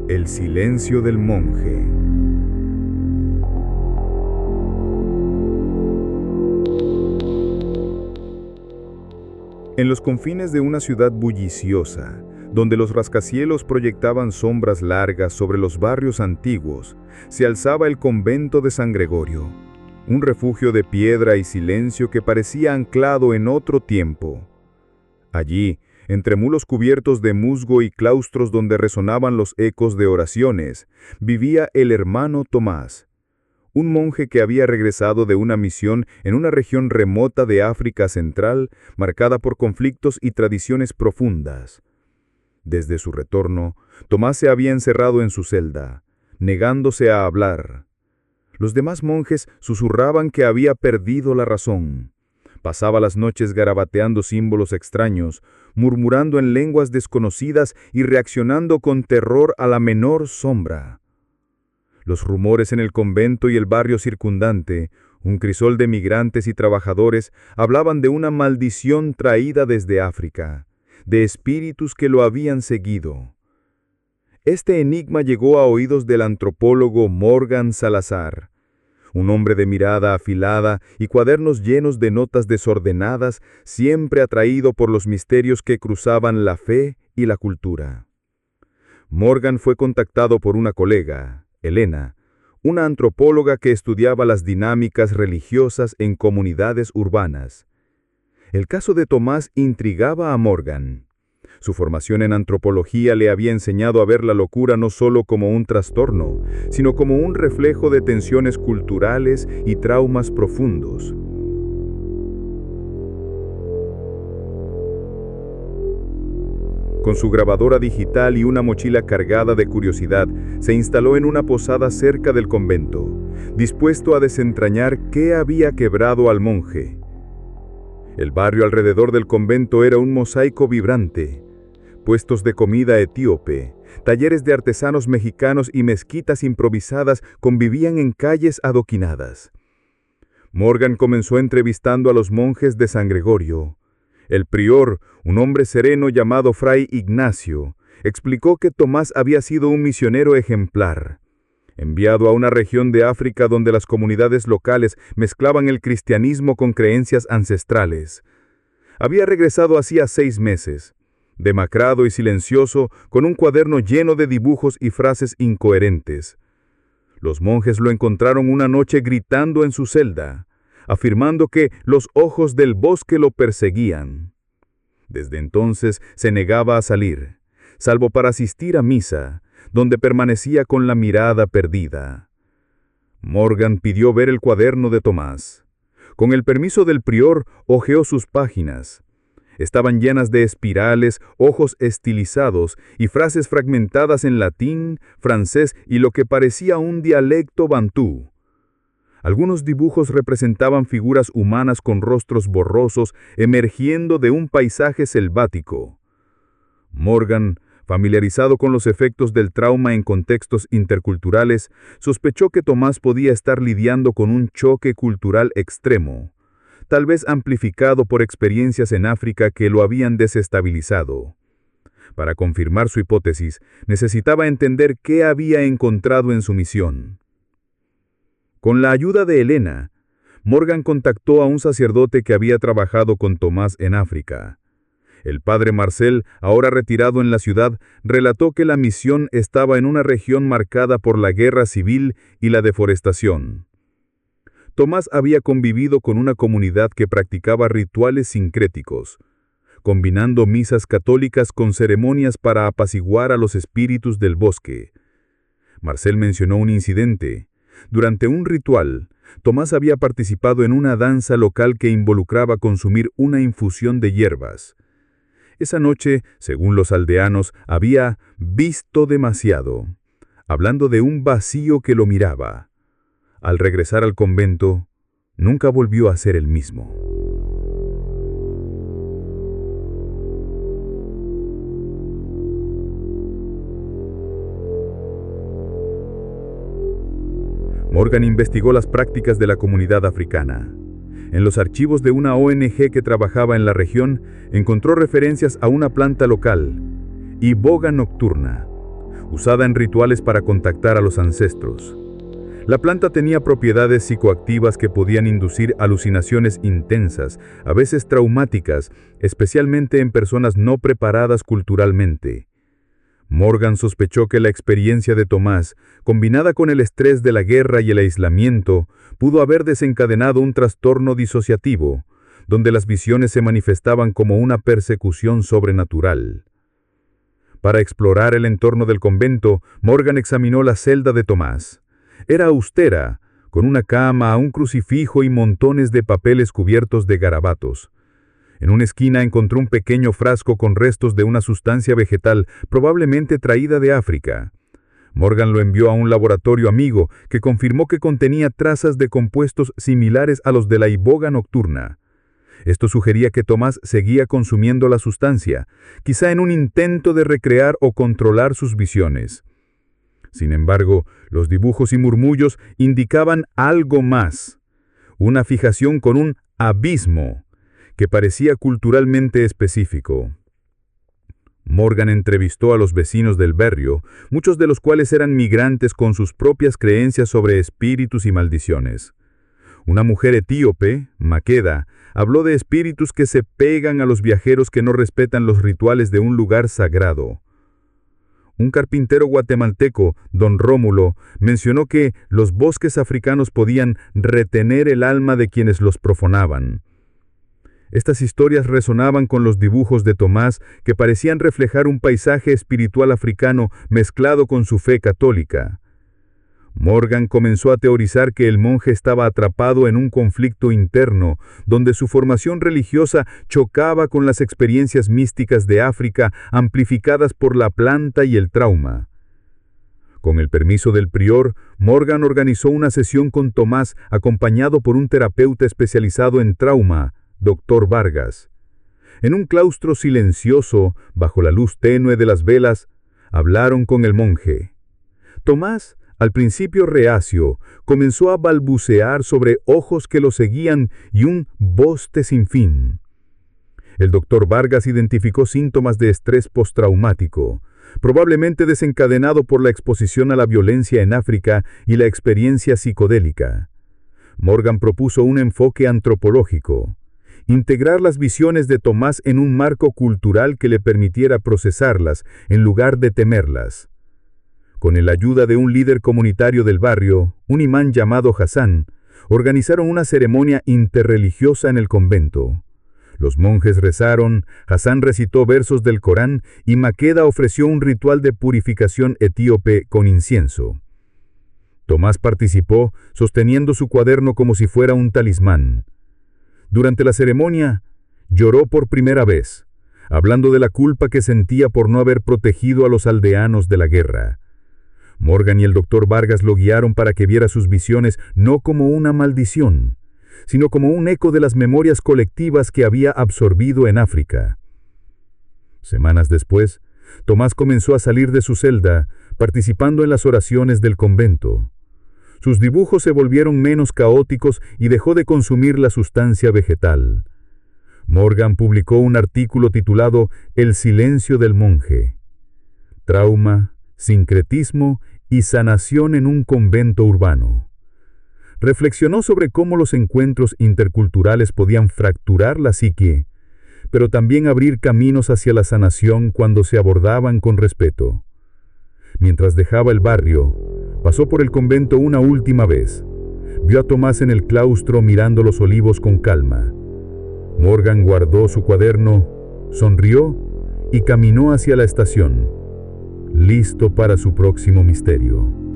El silencio del monje. En los confines de una ciudad bulliciosa, donde los rascacielos proyectaban sombras largas sobre los barrios antiguos, se alzaba el convento de San Gregorio, un refugio de piedra y silencio que parecía anclado en otro tiempo. Allí, entre muros cubiertos de musgo y claustros donde resonaban los ecos de oraciones, vivía el hermano Tomás, un monje que había regresado de una misión en una región remota de África Central, marcada por conflictos y tradiciones profundas. Desde su retorno, Tomás se había encerrado en su celda, negándose a hablar. Los demás monjes susurraban que había perdido la razón. Pasaba las noches garabateando símbolos extraños, murmurando en lenguas desconocidas y reaccionando con terror a la menor sombra. Los rumores en el convento y el barrio circundante, un crisol de migrantes y trabajadores, hablaban de una maldición traída desde África, de espíritus que lo habían seguido. Este enigma llegó a oídos del antropólogo Morgan Salazar, un hombre de mirada afilada y cuadernos llenos de notas desordenadas, siempre atraído por los misterios que cruzaban la fe y la cultura. Morgan fue contactado por una colega, Elena, una antropóloga que estudiaba las dinámicas religiosas en comunidades urbanas. El caso de Tomás intrigaba a Morgan. Su formación en antropología le había enseñado a ver la locura no solo como un trastorno, sino como un reflejo de tensiones culturales y traumas profundos. Con su grabadora digital y una mochila cargada de curiosidad, se instaló en una posada cerca del convento, dispuesto a desentrañar qué había quebrado al monje. El barrio alrededor del convento era un mosaico vibrante. Puestos de comida etíope, talleres de artesanos mexicanos y mezquitas improvisadas convivían en calles adoquinadas. Morgan comenzó entrevistando a los monjes de San Gregorio. El prior, un hombre sereno llamado Fray Ignacio, explicó que Tomás había sido un misionero ejemplar, enviado a una región de África donde las comunidades locales mezclaban el cristianismo con creencias ancestrales. Había regresado hacía 6 meses, demacrado y silencioso, con un cuaderno lleno de dibujos y frases incoherentes. Los monjes lo encontraron una noche gritando en su celda, afirmando que los ojos del bosque lo perseguían. Desde entonces se negaba a salir, salvo para asistir a misa, donde permanecía con la mirada perdida. Morgan pidió ver el cuaderno de Tomás. Con el permiso del prior, hojeó sus páginas. Estaban llenas de espirales, ojos estilizados y frases fragmentadas en latín, francés y lo que parecía un dialecto bantú. Algunos dibujos representaban figuras humanas con rostros borrosos emergiendo de un paisaje selvático. Morgan, familiarizado con los efectos del trauma en contextos interculturales, sospechó que Tomás podía estar lidiando con un choque cultural extremo, tal vez amplificado por experiencias en África que lo habían desestabilizado. Para confirmar su hipótesis, necesitaba entender qué había encontrado en su misión. Con la ayuda de Elena, Morgan contactó a un sacerdote que había trabajado con Tomás en África. El padre Marcel, ahora retirado en la ciudad, relató que la misión estaba en una región marcada por la guerra civil y la deforestación. Tomás había convivido con una comunidad que practicaba rituales sincréticos, combinando misas católicas con ceremonias para apaciguar a los espíritus del bosque. Marcel mencionó un incidente. Durante un ritual, Tomás había participado en una danza local que involucraba consumir una infusión de hierbas. Esa noche, según los aldeanos, había visto demasiado, hablando de un vacío que lo miraba. Al regresar al convento, nunca volvió a ser el mismo. Morgan investigó las prácticas de la comunidad africana. En los archivos de una ONG que trabajaba en la región, encontró referencias a una planta local, iboga nocturna, usada en rituales para contactar a los ancestros. La planta tenía propiedades psicoactivas que podían inducir alucinaciones intensas, a veces traumáticas, especialmente en personas no preparadas culturalmente. Morgan sospechó que la experiencia de Tomás, combinada con el estrés de la guerra y el aislamiento, pudo haber desencadenado un trastorno disociativo, donde las visiones se manifestaban como una persecución sobrenatural. Para explorar el entorno del convento, Morgan examinó la celda de Tomás. Era austera, con una cama, un crucifijo y montones de papeles cubiertos de garabatos. En una esquina encontró un pequeño frasco con restos de una sustancia vegetal, probablemente traída de África. Morgan lo envió a un laboratorio amigo, que confirmó que contenía trazas de compuestos similares a los de la iboga nocturna. Esto sugería que Tomás seguía consumiendo la sustancia, quizá en un intento de recrear o controlar sus visiones. Sin embargo, los dibujos y murmullos indicaban algo más, una fijación con un abismo, que parecía culturalmente específico. Morgan entrevistó a los vecinos del barrio, muchos de los cuales eran migrantes con sus propias creencias sobre espíritus y maldiciones. Una mujer etíope, Makeda, habló de espíritus que se pegan a los viajeros que no respetan los rituales de un lugar sagrado. Un carpintero guatemalteco, don Rómulo, mencionó que los bosques africanos podían retener el alma de quienes los profanaban. Estas historias resonaban con los dibujos de Tomás, que parecían reflejar un paisaje espiritual africano mezclado con su fe católica. Morgan comenzó a teorizar que el monje estaba atrapado en un conflicto interno, donde su formación religiosa chocaba con las experiencias místicas de África, amplificadas por la planta y el trauma. Con el permiso del prior, Morgan organizó una sesión con Tomás, acompañado por un terapeuta especializado en trauma, Dr. Vargas. En un claustro silencioso, bajo la luz tenue de las velas, hablaron con el monje. Tomás, al principio reacio, comenzó a balbucear sobre ojos que lo seguían y un boste sin fin. El doctor Vargas identificó síntomas de estrés postraumático, probablemente desencadenado por la exposición a la violencia en África y la experiencia psicodélica. Morgan propuso un enfoque antropológico, integrar las visiones de Tomás en un marco cultural que le permitiera procesarlas en lugar de temerlas. Con la ayuda de un líder comunitario del barrio, un imán llamado Hassan, organizaron una ceremonia interreligiosa en el convento. Los monjes rezaron, Hassan recitó versos del Corán y Makeda ofreció un ritual de purificación etíope con incienso. Tomás participó, sosteniendo su cuaderno como si fuera un talismán. Durante la ceremonia, lloró por primera vez, hablando de la culpa que sentía por no haber protegido a los aldeanos de la guerra. Morgan y el doctor Vargas lo guiaron para que viera sus visiones no como una maldición, sino como un eco de las memorias colectivas que había absorbido en África. Semanas después, Tomás comenzó a salir de su celda, participando en las oraciones del convento. Sus dibujos se volvieron menos caóticos y dejó de consumir la sustancia vegetal. Morgan publicó un artículo titulado El silencio del monje. Trauma, sincretismo y sanación en un convento urbano. Reflexionó sobre cómo los encuentros interculturales podían fracturar la psique, pero también abrir caminos hacia la sanación cuando se abordaban con respeto. Mientras dejaba el barrio, pasó por el convento una última vez. Vio a Tomás en el claustro mirando los olivos con calma. Morgan guardó su cuaderno, sonrió y caminó hacia la estación, listo para su próximo misterio.